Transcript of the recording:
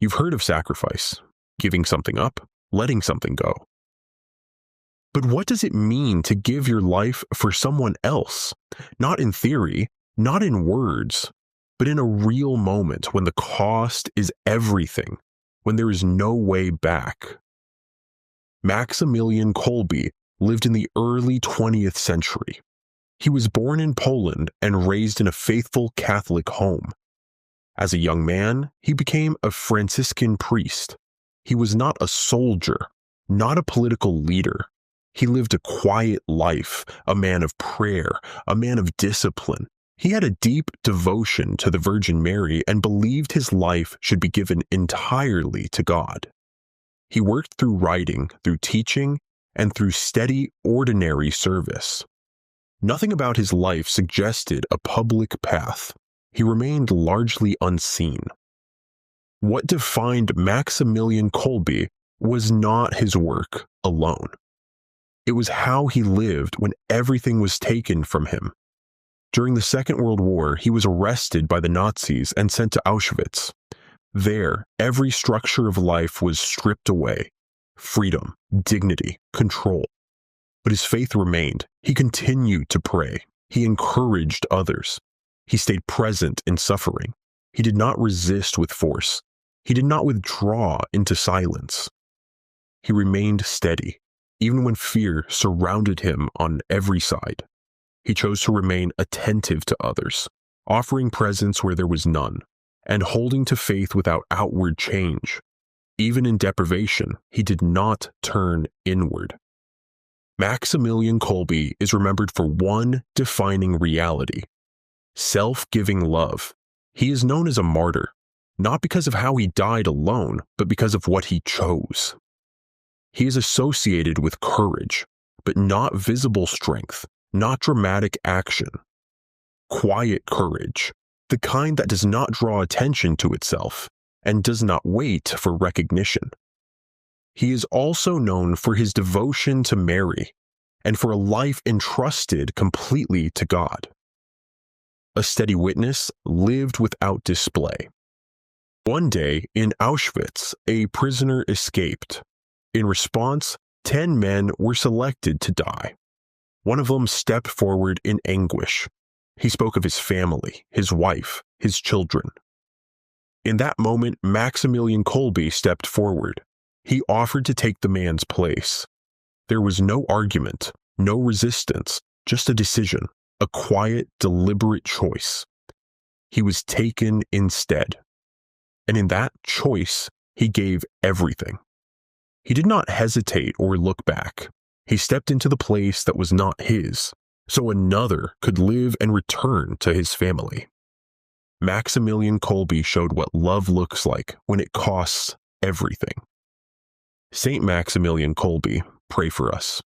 You've heard of sacrifice, giving something up, letting something go. But what does it mean to give your life for someone else? Not in theory, not in words, but in a real moment when the cost is everything, when there is no way back. Maximilian Kolbe lived in the early 20th century. He was born in Poland and raised in a faithful Catholic home. As a young man, he became a Franciscan priest. He was not a soldier, not a political leader. He lived a quiet life, a man of prayer, a man of discipline. He had a deep devotion to the Virgin Mary and believed his life should be given entirely to God. He worked through writing, through teaching, and through steady, ordinary service. Nothing about his life suggested a public path. He remained largely unseen. What defined Maximilian Kolbe was not his work alone. It was how he lived when everything was taken from him. During the Second World War, he was arrested by the Nazis and sent to Auschwitz. There, every structure of life was stripped away: freedom, dignity, control. But his faith remained. He continued to pray. He encouraged others. He stayed present in suffering. He did not resist with force. He did not withdraw into silence. He remained steady, even when fear surrounded him on every side. He chose to remain attentive to others, offering presence where there was none, and holding to faith without outward change. Even in deprivation, he did not turn inward. Maximilian Kolbe is remembered for one defining reality: self-giving love. He is known as a martyr, not because of how he died alone, but because of what he chose. He is associated with courage, but not visible strength, not dramatic action. Quiet courage, the kind that does not draw attention to itself and does not wait for recognition. He is also known for his devotion to Mary and for a life entrusted completely to God. A steady witness lived without display. One day in Auschwitz, a prisoner escaped. In response, 10 men were selected to die. One of them stepped forward in anguish. He spoke of his family, his wife, his children. In that moment, Maximilian Kolbe stepped forward. He offered to take the man's place. There was no argument, no resistance, just a decision, a quiet, deliberate choice. He was taken instead. And in that choice, he gave everything. He did not hesitate or look back. He stepped into the place that was not his, so another could live and return to his family. Maximilian Kolbe showed what love looks like when it costs everything. Saint Maximilian Kolbe, pray for us.